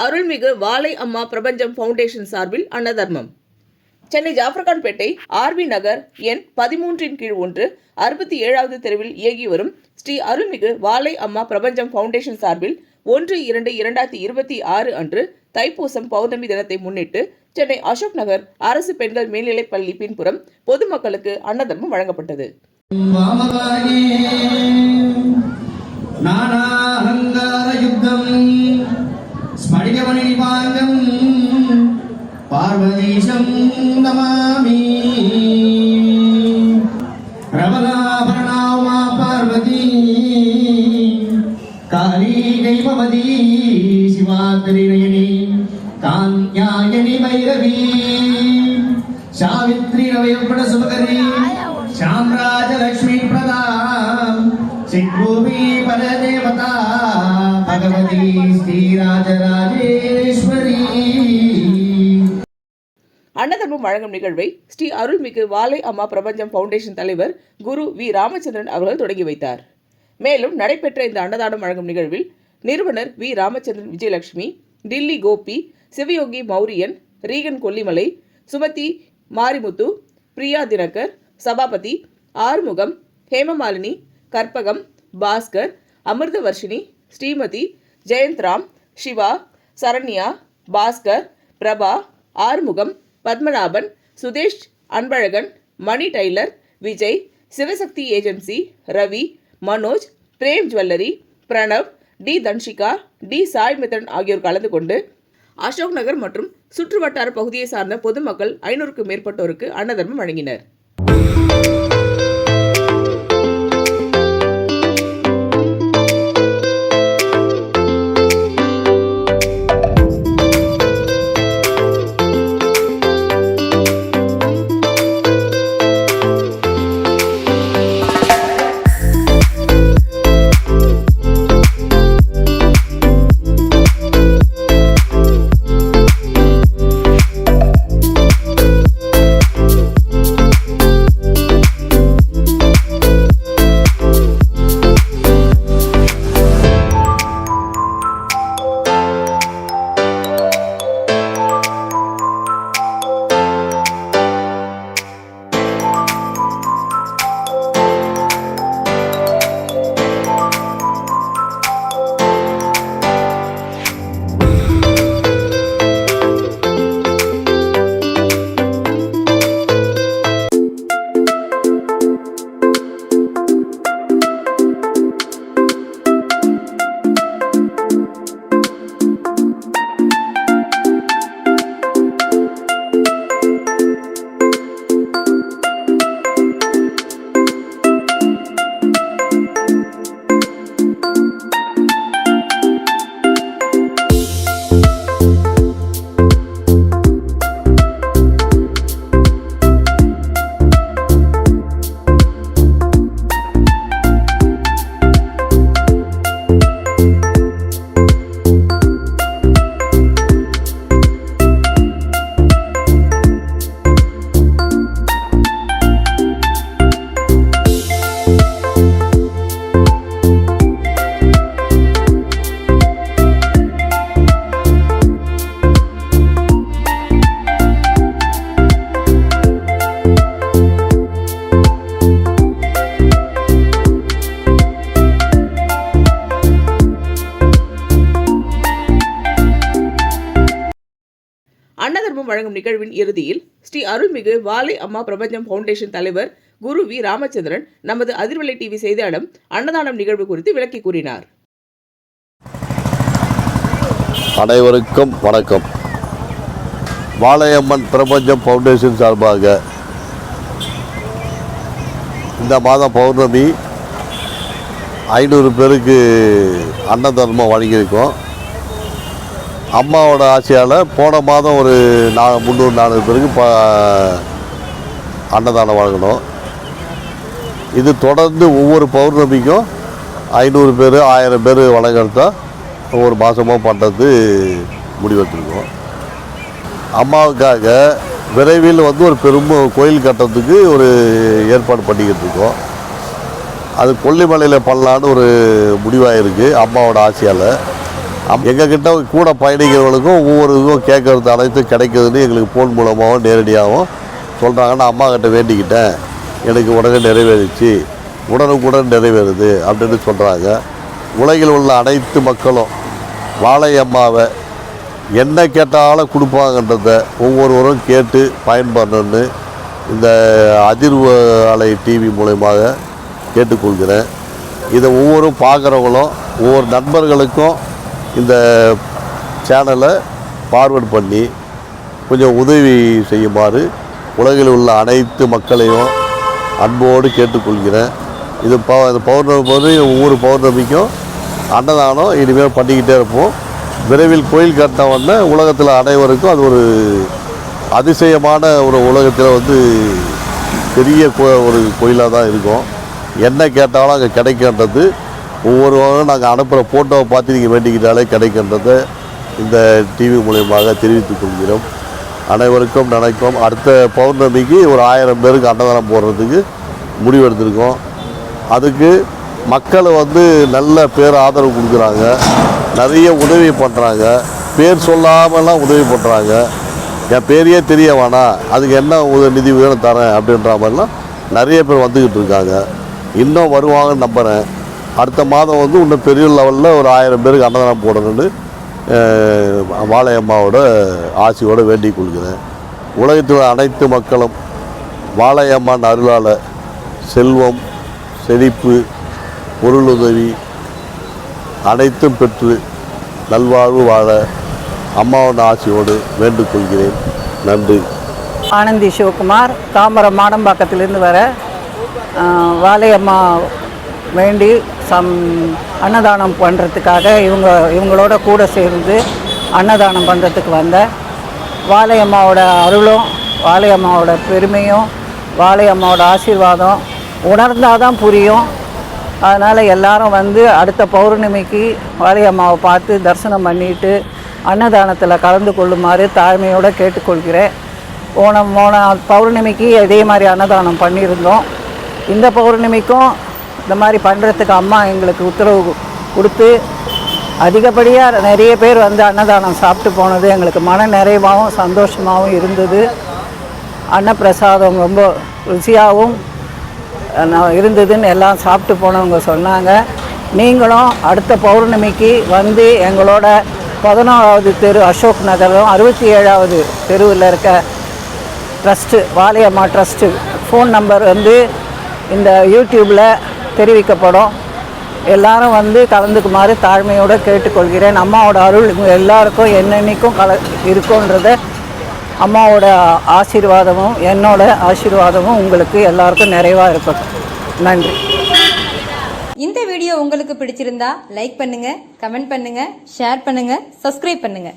அருள்மிகு வாலை அம்மா பிரபஞ்சம் ஃபவுண்டேஷன் சார்பில் அன்னதர்மம். சென்னை ஜாஃபர்கான்பேட்டை ஆர்வி நகர் எண் 13 கீழ் 1 67வது தெருவில் இயங்கி வரும் ஸ்ரீ அருள்மிகு வாலை அம்மா பிரபஞ்சம் ஃபவுண்டேஷன் சார்பில் 1/2/2026 அன்று தைப்பூசம் பௌர்ணமி தினத்தை முன்னிட்டு சென்னை அசோக் நகர் அரசு பெண்கள் மேல்நிலைப் பள்ளி பின்புறம் பொதுமக்களுக்கு அன்னதர்மம் வழங்கப்பட்டது. பார்வதீசம் நமாமி பிரபலாபரணாமா பார்வதி காளி கைபவதி சிவாத்ரிநயனி காஞ்ஞாயனி பைரவி சாவித்ரி நவயப்பட சுபகரி சாம்ராஜ லக்ஷ்மி பிரதாம் சிக்பூமி பரதேவதா பகவதி ஸ்ரீராஜராஜேஸ்வரி. அன்னதர்மம் வழங்கும் நிகழ்வை ஸ்ரீ அருள்மிகு வாலை அம்மா பிரபஞ்சம் ஃபவுண்டேஷன் தலைவர் குரு வி ராமச்சந்திரன் அவர்கள் தொடங்கி வைத்தார். மேலும் நடைபெற்ற இந்த அன்னதானம் வழங்கும் நிகழ்வில் நிறுவனர் V Ramachandran Vijayalakshmi, Dilli Gopi, Sivayogi Mauriyan, Reagan Kollimalai, Sumathi Marimuthu, Priya Dinakar, Sabapathi, Arumugam, Hemamalini, Karpagam, Bhaskar, Amirthavarshini, Srimathi, Jayanthram, Siva, Saranya, Bhaskar, Prabha, Arumugam, Padmanabhan, Sudesh, Anbazhagan, Mani tailor, Vijay, Sivasakthi agency, Ravi, Manoj, Prem jewellery, Pranav, T Dhanshika, T Sai Mithran ஆகியோர் கலந்து கொண்டு அசோக் நகர் மற்றும் சுற்றுவட்டார பகுதியை சார்ந்த பொதுமக்கள் 500க்கும் மேற்பட்டோருக்கு அன்னதர்மம் வழங்கினர். அன்னதர்மம் வழங்கும் நிகழ்வின் இறுதியில் ஸ்ரீ அருள்மிகு வாலை அம்மா பிரபஞ்சம் ஃபவுண்டேஷன் தலைவர் குரு வி ராமச்சந்திரன் நமது அதிர்வலை டிவி செய்தியாளர் அன்னதானம் நிகழ்வு குறித்து விளக்கி கூறினார். அனைவருக்கும் வணக்கம். வாலையம்மன் பிரபஞ்சம் ஃபவுண்டேஷன் சார்பாக இந்த மாதம் பௌர்ணமி 500 பேருக்கு அன்னதர்மம் வழங்கியிருக்கோம். அம்மாவோட ஆசையால் போன மாதம் ஒரு 300-400 பேருக்கு அன்னதானம் வழங்கணும். இது தொடர்ந்து ஒவ்வொரு பௌர்ணமிக்கும் 500 பேர் 1000 பேர் வழங்குறதா ஒவ்வொரு மாதமும் பண்ணுறது முடிவெடுத்துருக்கோம். அம்மாவுக்காக விரைவில் ஒரு பெரும் கோயில் கட்டுறதுக்கு ஒரு ஏற்பாடு பண்ணிக்கிட்டு இருக்கோம். அது கொல்லிமலையில் பண்ணலான்னு ஒரு முடிவாக இருக்குது அம்மாவோட ஆசையால். எங்ககிட்ட கூட பயணிக்கிறவங்களுக்கும் ஒவ்வொரு இதுவும் கேட்கறது அனைத்து கிடைக்கிறதுன்னு எங்களுக்கு ஃபோன் மூலமாகவும் நேரடியாகவும் சொல்கிறாங்கன்னா அம்மா கிட்ட வேண்டிக்கிட்டேன், எனக்கு உடனே நிறைவேறிச்சு, உடனுக்குடன் நிறைவேறுது அப்படின்னு சொல்கிறாங்க. உலகில் உள்ள அனைத்து மக்களும் வாழை அம்மாவை என்ன கேட்டாலும் கொடுப்பாங்கன்றத ஒவ்வொருவரும் கேட்டு பயன்படணுன்னு இந்த அதிர்வு அலை டிவி மூலமாக கேட்டுக்கொள்கிறேன். இதை ஒவ்வொரு பார்க்குறவங்களும் ஒவ்வொரு நண்பர்களுக்கும் இந்த சேனலை ஃபார்வர்ட் பண்ணி கொஞ்சம் உதவி செய்யுமாறு உலகில் உள்ள அனைத்து மக்களையும் அன்போடு கேட்டுக்கொள்கிறேன். இது பௌர்ணமி ஒவ்வொரு பௌர்ணமிக்கும் அன்னதானம் இனிமேல் பண்ணிக்கிட்டே இருப்போம். விரைவில் கோயில் கட்டின உலகத்தில் அனைவருக்கும் அது ஒரு அதிசயமான ஒரு உலகத்தில் பெரிய ஒரு கோயிலாக தான் இருக்கும். என்ன கேட்டாலும் அங்கே கிடைக்கின்றது. ஒவ்வொருவரும் நாங்கள் அனுப்புகிற ஃபோட்டோவை பார்த்து நீங்கள் வேண்டிக்கிட்டாலே கிடைக்கின்றதை இந்த டிவி மூலயமாக தெரிவித்துக் கொள்கிறோம். அனைவருக்கும் நினைக்கும் அடுத்த பௌர்ணமிக்கு ஒரு 1000 பேருக்கு அன்னதானம் போடுறதுக்கு முடிவெடுத்திருக்கோம். அதுக்கு மக்கள் நல்ல பேர் ஆதரவு கொடுக்குறாங்க, நிறைய உதவி பண்ணுறாங்க. பேர் சொல்லாமலாம் உதவி பண்ணுறாங்க. என் பேரையே தெரிய வேணாம், அதுக்கு என்ன நிதி வேணும் தரேன் அப்படின்ற மாதிரிலாம் நிறைய பேர் வந்துக்கிட்டு இருக்காங்க. இன்னும் வருவாங்கன்னு நம்புகிறேன். அடுத்த மாதம் இன்னும் பெரிய லெவலில் ஒரு 1000 பேருக்கு அன்னதானம் போடணும்னு வாழை அம்மாவோட ஆசையோடு வேண்டிக் கொள்கிறேன். உலகத்தில் அனைத்து மக்களும் வாழை அம்மான் அருளால் செல்வம், செழிப்பு, பொருளுதவி அனைத்தும் பெற்று நல்வாழ்வு வாழ அம்மாவோட ஆசையோடு வேண்டுகொள்கிறேன். நன்றி. ஆனந்தி சிவகுமார், தாம்பரம் மாடம்பாக்கத்திலிருந்து வர வாழையம்மா வேண்டி அன்னதானம் பண்ணுறதுக்காக இவங்களோட கூட சேர்ந்து அன்னதானம் பண்ணுறதுக்கு வந்தேன். வாழையம்மாவோட அருளும் வாழையம்மாவோட பெருமையும் வாழையம்மாவோட ஆசீர்வாதம் உணர்ந்தால் தான் புரியும். அதனால் எல்லாரும் அடுத்த பௌர்ணமிக்கு வாழையம்மாவை பார்த்து தரிசனம் பண்ணிட்டு அன்னதானத்தில் கலந்து கொள்ளுமாறு தாழ்மையோடு கேட்டுக்கொள்கிறேன். போன பௌர்ணமிக்கு இதே மாதிரி அன்னதானம் பண்ணியிருந்தோம். இந்த பௌர்ணமிக்கும் இந்த மாதிரி பண்ணுறதுக்கு அம்மா எங்களுக்கு உத்தரவு கொடுத்து அதிகப்படியாக நிறைய பேர் அன்னதானம் சாப்பிட்டு போனது எங்களுக்கு மன நிறைவாகவும் சந்தோஷமாகவும் இருந்தது. அன்னப்பிரசாதம் ரொம்ப ருசியாகவும் இருந்ததுன்னு எல்லாம் சாப்பிட்டு போனவங்க சொன்னாங்க. நீங்களும் அடுத்த பௌர்ணமிக்கு எங்களோட 11வது தெரு அசோக் நகரம் 67வது தெருவில் இருக்க ட்ரஸ்ட்டு வாழையம்மா ட்ரஸ்ட்டு ஃபோன் நம்பர் இந்த யூடியூப்பில் தெரிவிக்கப்படும். எல்லாரும் கலந்துக்குமாறு தாழ்மையோடு கேட்டுக்கொள்கிறேன். அம்மாவோட அருள் எல்லாருக்கும் என்னென்னைக்கும் இருக்குன்றத அம்மாவோட ஆசீர்வாதமும் என்னோட ஆசீர்வாதமும் உங்களுக்கு எல்லாருக்கும் நிறைவாக இருக்கட்டும். நன்றி. இந்த வீடியோ உங்களுக்கு பிடிச்சிருந்தா லைக் பண்ணுங்க, கமெண்ட் பண்ணுங்க, ஷேர் பண்ணுங்க, சப்ஸ்கிரைப் பண்ணுங்க.